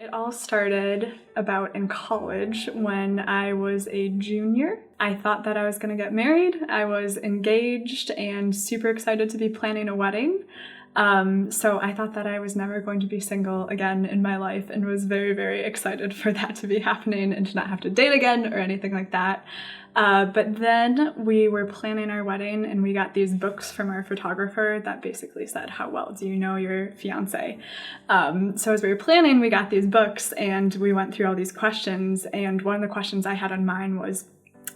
It all started about in college when I was a junior. I thought that I was going to get married. I was engaged and super excited to be planning a wedding. So I thought that I was never going to be single again in my life and was very, very excited for that to be happening and to not have to date again or anything like that. But then we were planning our wedding and we got these books from our photographer that basically said, how well do you know your fiance? So as we were planning, we got these books and we went through all these questions, and one of the questions I had on mine was,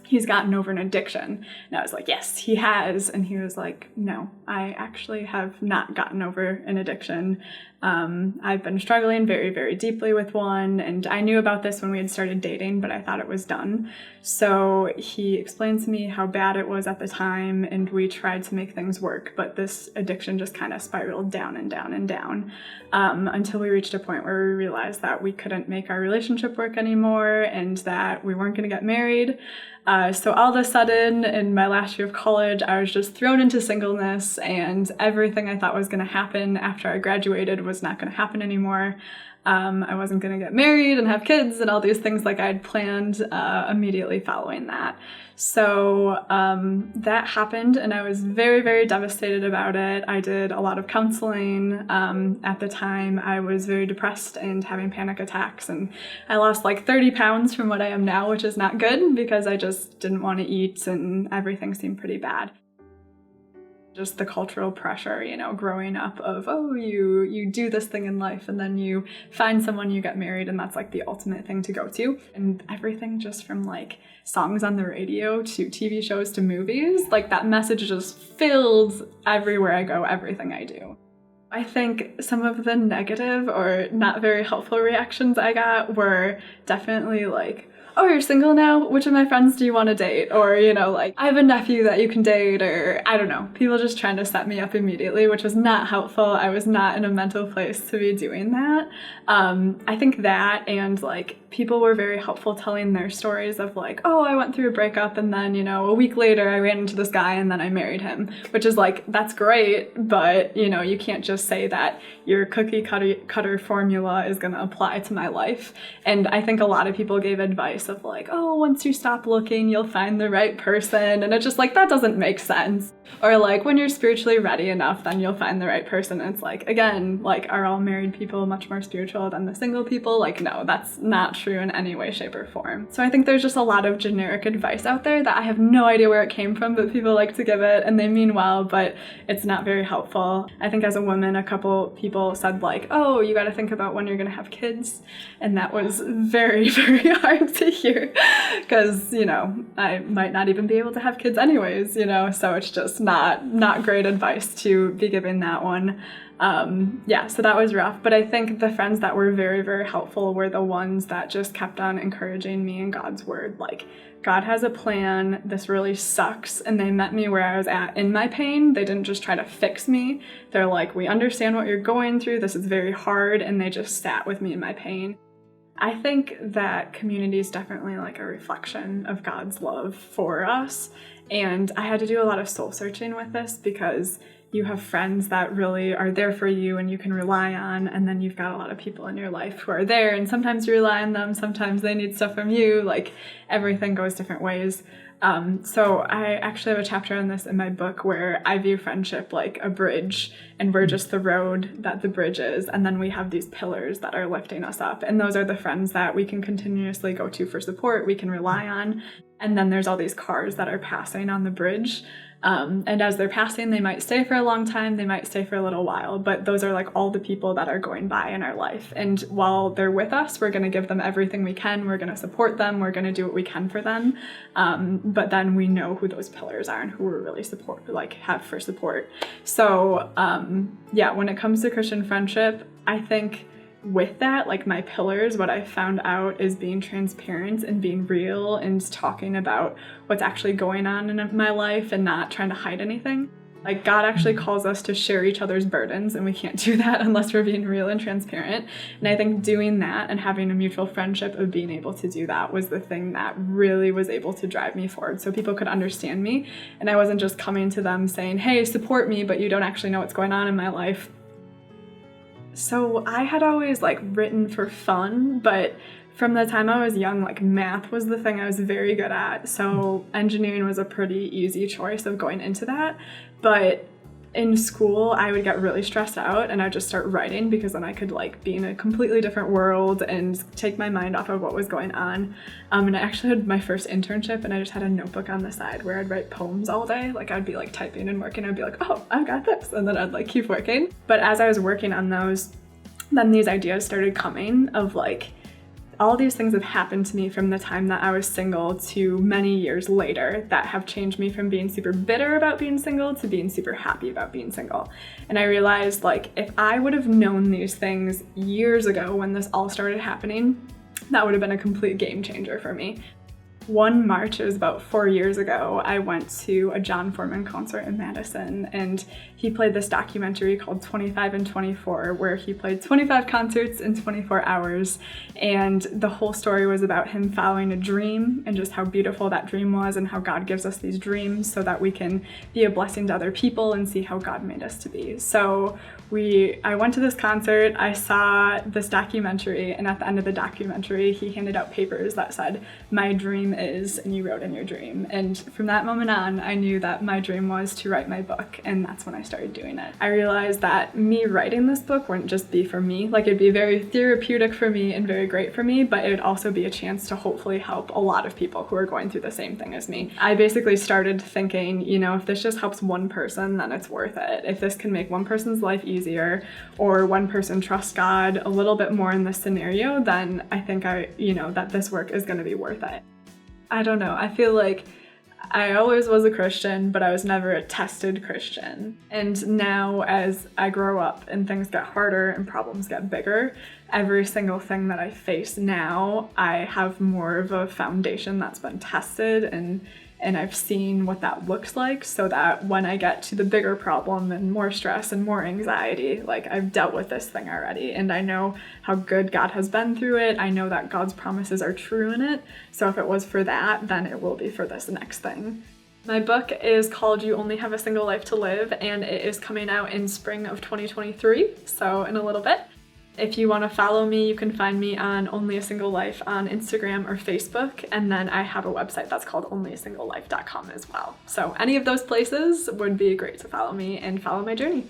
he's gotten over an addiction. And I was like, yes, he has. And he was like, no, I actually have not gotten over an addiction. I've been struggling very, very deeply with one, and I knew about this when we had started dating, but I thought it was done. So he explained to me how bad it was at the time, and we tried to make things work, but this addiction just kind of spiraled down and down and down, until we reached a point where we realized that we couldn't make our relationship work anymore and that we weren't going to get married. So all of a sudden, in my last year of college, I was just thrown into singleness, and everything I thought was going to happen after I graduated was not going to happen anymore. I wasn't going to get married and have kids and all these things like I'd planned immediately following that. So that happened, and I was very, very devastated about it. I did a lot of counseling. At the time, I was very depressed and having panic attacks, and I lost like 30 pounds from what I am now, which is not good because I just didn't want to eat and everything seemed pretty bad. Just the cultural pressure, growing up of, oh, you do this thing in life and then you find someone, you get married, and that's like the ultimate thing to go to. And everything just from like songs on the radio to TV shows to movies, like that message just fills everywhere I go, everything I do. I think some of the negative or not very helpful reactions I got were definitely like, oh, you're single now? Which of my friends do you want to date? Or, like, I have a nephew that you can date, or I don't know. People just trying to set me up immediately, which was not helpful. I was not in a mental place to be doing that. I think that, and like, people were very helpful telling their stories of like, oh, I went through a breakup and then, a week later I ran into this guy and then I married him, which is like, that's great, but you can't just say that your cookie cutter formula is going to apply to my life. And I think a lot of people gave advice of like, oh, once you stop looking, you'll find the right person. And it's just like, that doesn't make sense. Or like, when you're spiritually ready enough, then you'll find the right person. And it's like, again, like, are all married people much more spiritual than the single people? Like, no, that's not true in any way, shape, or form. So I think there's just a lot of generic advice out there that I have no idea where it came from, but people like to give it and they mean well, but it's not very helpful. I think as a woman, a couple people said like, oh, you got to think about when you're going to have kids. And that was very, very hard to hear because, I might not even be able to have kids anyways, so it's just not great advice to be giving that one. So that was rough, but I think the friends that were very, very helpful were the ones that just kept on encouraging me in God's word. Like, God has a plan, this really sucks, and they met me where I was at in my pain. They didn't just try to fix me. They're like, we understand what you're going through, this is very hard, and they just sat with me in my pain. I think that community is definitely like a reflection of God's love for us, and I had to do a lot of soul searching with this because you have friends that really are there for you and you can rely on, and then you've got a lot of people in your life who are there, and sometimes you rely on them, sometimes they need stuff from you, like everything goes different ways. So I actually have a chapter on this in my book where I view friendship like a bridge, and we're just the road that the bridge is, and then we have these pillars that are lifting us up, and those are the friends that we can continuously go to for support, we can rely on, and then there's all these cars that are passing on the bridge. And as they're passing, they might stay for a long time, they might stay for a little while, but those are like all the people that are going by in our life. And while they're with us, we're going to give them everything we can, we're going to support them, we're going to do what we can for them. But then we know who those pillars are and who we're really have for support. So when it comes to Christian friendship, I think with that, like my pillars, what I found out is being transparent and being real and talking about what's actually going on in my life and not trying to hide anything. Like, God actually calls us to share each other's burdens, and we can't do that unless we're being real and transparent. And I think doing that and having a mutual friendship of being able to do that was the thing that really was able to drive me forward, so people could understand me. And I wasn't just coming to them saying, hey, support me, but you don't actually know what's going on in my life. So I had always like written for fun, but from the time I was young, like math was the thing I was very good at. So engineering was a pretty easy choice of going into that. But in school, I would get really stressed out and I'd just start writing because then I could like be in a completely different world and take my mind off of what was going on. And I actually had my first internship and I just had a notebook on the side where I'd write poems all day. Like I'd be like typing and working. I'd be like, oh, I got this. And then I'd like keep working. But as I was working on those, then these ideas started coming of like, all these things have happened to me from the time that I was single to many years later that have changed me from being super bitter about being single to being super happy about being single. And I realized like if I would have known these things years ago when this all started happening, that would have been a complete game changer for me. One March, it was about 4 years ago, I went to a John Foreman concert in Madison, and he played this documentary called 25 and 24, where he played 25 concerts in 24 hours, and the whole story was about him following a dream and just how beautiful that dream was and how God gives us these dreams so that we can be a blessing to other people and see how God made us to be. So I went to this concert, I saw this documentary, and at the end of the documentary, he handed out papers that said, "My dream is," and you wrote in your dream. And from that moment on, I knew that my dream was to write my book, and that's when I started doing it. I realized that me writing this book wouldn't just be for me, like it'd be very therapeutic for me and very great for me, but it would also be a chance to hopefully help a lot of people who are going through the same thing as me. I basically started thinking, you know, if this just helps one person, then it's worth it. If this can make one person's life easier, or one person trusts God a little bit more in this scenario, then I think that this work is going to be worth it. I don't know. I feel like I always was a Christian, but I was never a tested Christian. And now as I grow up and things get harder and problems get bigger, every single thing that I face now, I have more of a foundation that's been tested and I've seen what that looks like, so that when I get to the bigger problem and more stress and more anxiety, like I've dealt with this thing already and I know how good God has been through it. I know that God's promises are true in it. So if it was for that, then it will be for this next thing. My book is called You Only Have a Single Life to Live, and it is coming out in spring of 2023, so in a little bit. If you want to follow me, you can find me on Only a Single Life on Instagram or Facebook, and then I have a website that's called onlyasinglelife.com as well. So any of those places would be great to follow me and follow my journey.